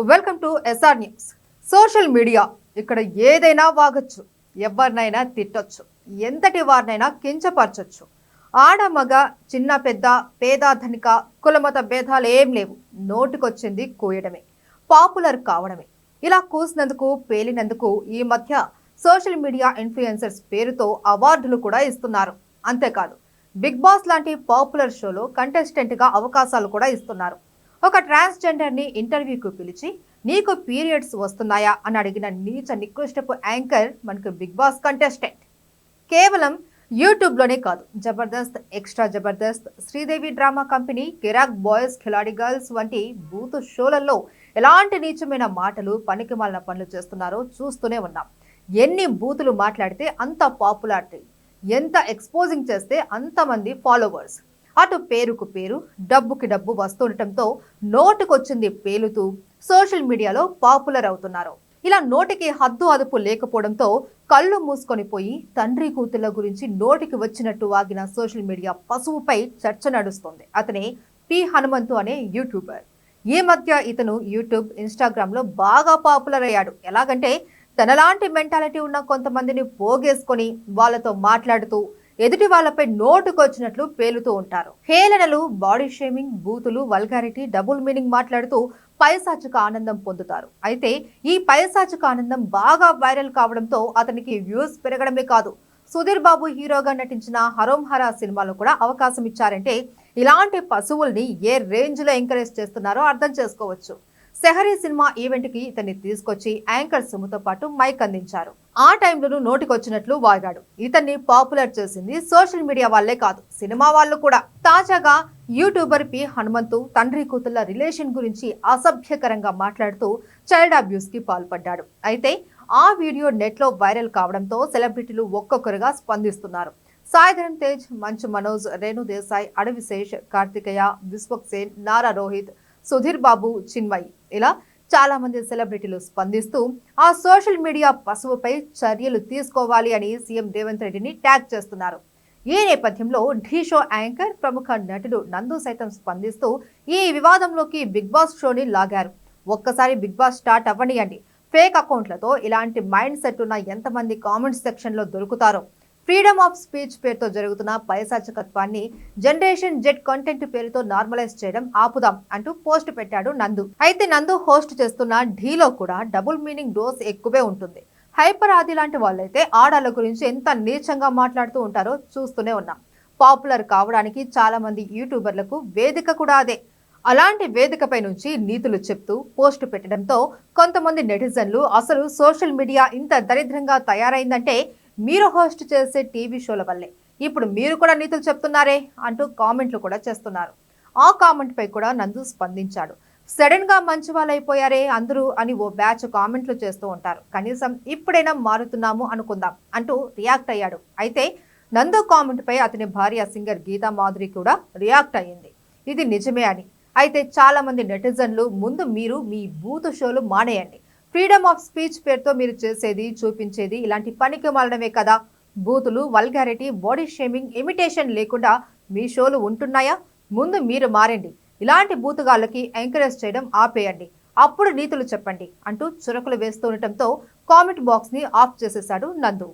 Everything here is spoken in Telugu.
Welcome to SR news. Social media ఇక్కడ ఏదైనా వాగొచ్చు, ఎవరినైనా తిట్టొచ్చు, ఎంతటి వారినైనా కించపరచొచ్చు. ఆడ మగ, చిన్న పెద్ద, పేద ధనిక, కులమత భేదాలు ఏం లేవు. నోటికొచ్చింది కూయడమే, పాపులర్ కావడమే. ఇలా కూసినందుకు, పేలినందుకు ఈ మధ్య సోషల్ మీడియా ఇన్ఫ్లుయెన్సర్స్ పేరుతో అవార్డులు కూడా ఇస్తున్నారు. అంతేకాదు, బిగ్ బాస్ లాంటి పాపులర్ షోలో కంటెస్టెంట్ గా అవకాశాలు కూడా ఇస్తున్నారు. ఒక ట్రాన్స్జెండర్ ని ఇంటర్వ్యూకు పిలిచి నీకు పీరియడ్స్ వస్తున్నాయా అని అడిగిన నీచ నికృష్టపు యాంకర్ మనకు బిగ్ బాస్ కంటెస్టెంట్. కేవలం యూట్యూబ్ లోనే కాదు, Jabardasth, extra Jabardasth, Sridevi drama company, Kiraak boys, Khiladi girls వంటి బూత్ షోలలో ఎలాంటి నీచమైన మాటలు, పనికిమాలిన పనులు చేస్తున్నారో చూస్తూనే ఉన్నాం. ఎన్ని బూతులు మాట్లాడితే అంత పాపులారిటీ, ఎంత ఎక్స్పోజింగ్ చేస్తే అంతమంది ఫాలోవర్స్. అటు పేరుకు పేరు, డబ్బుకి డబ్బు వస్తుండటంతో నోటికొచ్చింది పేలుతూ సోషల్ మీడియాలో పాపులర్ అవుతున్నారు. ఇలా నోటికి హద్దు అదుపు లేకపోవడంతో కళ్ళు మూసుకొని పోయి తండ్రి కూతుళ్ల గురించి నోటికి వచ్చినట్టు వాగిన సోషల్ మీడియా పశువుపై చర్చ నడుస్తోంది. అతనే పి హనుమంతు అనే యూట్యూబర్. ఈ మధ్య ఇతను యూట్యూబ్, ఇన్స్టాగ్రామ్ లో బాగా పాపులర్ అయ్యాడు. ఎలాగంటే తనలాంటి మెంటాలిటీ ఉన్న కొంతమందిని పోగేసుకొని వాళ్ళతో మాట్లాడుతూ ఎదుటి వాళ్ళపై నోటుకొచ్చినట్లు పేలుతూ ఉంటారు. హేళనలు, బాడీ షేమింగ్, బూతులు, వల్గారిటీ, డబుల్ మీనింగ్ మాట్లాడుతూ పైశాచిక ఆనందం పొందుతారు. అయితే ఈ పైశాచిక ఆనందం బాగా వైరల్ కావడంతో అతనికి వ్యూస్ పెరగడమే కాదు, సుధీర్ బాబు హీరోగా నటించిన హరోం హరా సినిమాలో కూడా అవకాశం ఇచ్చారంటే ఇలాంటి పశువుల్ని ఏ రేంజ్ లో ఎంకరేజ్ చేస్తున్నారో అర్థం చేసుకోవచ్చు. సెహరీ సినిమా ఈవెంట్ కి ఇతన్ని తీసుకొచ్చి యాంకర్ సుముతో పాటు మైక్ అందించారు. ఆ టైంలో నోటికొచ్చినట్లు వాగాడు. ఇతన్ని పాపులర్ చేసింది సోషల్ మీడియా వాళ్ళే కాదు, సినిమా వాళ్ళు కూడా. తాజాగా యూట్యూబర్ పి హనుమంతు తండ్రి కూతుళ్ల రిలేషన్ గురించి అసభ్యకరంగా మాట్లాడుతూ చైల్డ్ అబ్యూస్ కి పాల్పడ్డాడు. అయితే ఆ వీడియో నెట్ లో వైరల్ కావడంతో సెలబ్రిటీలు ఒక్కొక్కరుగా స్పందిస్తున్నారు. సాయిధరం తేజ్, మంచు మనోజ్, రేణు దేశాయ్, అడవిశేష్, కార్తికేయ, విశ్వక్ సేన్, నారా రోహిత్, సుధీర్ బాబు, చిన్మయి ఇలా చాలా మంది సెలబ్రిటీలు స్పందిస్తూ ఆ సోషల్ మీడియా పశువుపై చర్యలు తీసుకోవాలి అని సీఎం రేవంత్ రెడ్డిని ట్యాగ్ చేస్తున్నారు. ఈ నేపథ్యంలో ఢీ షో యాంకర్, ప్రముఖ నటుడు నందు సైతం స్పందిస్తూ ఈ వివాదంలోకి బిగ్ బాస్ షోని లాగారు. ఒక్కసారి బిగ్ బాస్ స్టార్ట్ అవ్వనియండి, ఫేక్ అకౌంట్లతో ఇలాంటి మైండ్ సెట్ ఉన్న ఎంతమంది కామెంట్ సెక్షన్ లో దొరుకుతారో. ఫ్రీడమ్ ఆఫ్ స్పీచ్ పేరుతో జరుగుతున్న పైశాచికత్వాన్ని జనరేషన్ జెడ్ కంటెంట్ పేరుతో నార్మలైజ్ చేయడం ఆపుదాం అంటూ పోస్ట్ పెట్టాడు నందు. అయితే నందు హోస్ట్ చేస్తున్న ఢీలో కూడా డబుల్ మీనింగ్ డోస్ ఎక్కువే ఉంటుంది. హైపర్ ఆది లాంటి వాళ్ళైతే ఆడాళ్ళ గురించి ఎంత నీచంగా మాట్లాడుతూ ఉంటారో చూస్తూనే ఉన్నాం. పాపులర్ కావడానికి చాలా మంది యూట్యూబర్లకు వేదిక కూడా అదే. అలాంటి వేదికపై నుంచి నీతులు చెప్తూ పోస్ట్ పెట్టడంతో కొంతమంది నెటిజన్లు అసలు సోషల్ మీడియా ఇంత దరిద్రంగా తయారైందంటే మీరు హోస్ట్ చేసే టీవీ షోల వల్లే, ఇప్పుడు మీరు కూడా నీతులు చెప్తున్నారే అంటూ కామెంట్లు కూడా చేస్తున్నారు. ఆ కామెంట్ పై కూడా నందు స్పందించాడు. సడన్ గా మంచి వాళ్ళైపోయారే అందరూ అని ఓ బ్యాచ్ కామెంట్లు చేస్తూ ఉంటారు. కనీసం ఇప్పుడైనా మారుతున్నాము అనుకుందాం అంటూ రియాక్ట్ అయ్యాడు. అయితే నందు కామెంట్ పై అతని భార్య సింగర్ గీతా మాధురి కూడా రియాక్ట్ అయ్యింది. ఇది నిజమే అని. అయితే చాలా మంది నెటిజన్లు ముందు మీరు మీ బూత్ షోలు మానేయండి. ఫ్రీడమ్ ఆఫ్ స్పీచ్ పేరుతో మీరు చేసేది, చూపించేది ఇలాంటి పనికి మాలడమే కదా. బూతులు, వల్గారిటీ, బాడీ షేమింగ్, ఇమిటేషన్ లేకుండా మీ షోలు ఉంటున్నాయా? ముందు మీరు మారండి. ఇలాంటి బూతుగాళ్ళకి ఎంకరేజ్ చేయడం ఆపేయండి, అప్పుడు నీతులు చెప్పండి అంటూ చురకులు వేస్తుండటంతో కామెంట్ బాక్స్ ని ఆఫ్ చేసేశాడు నందు.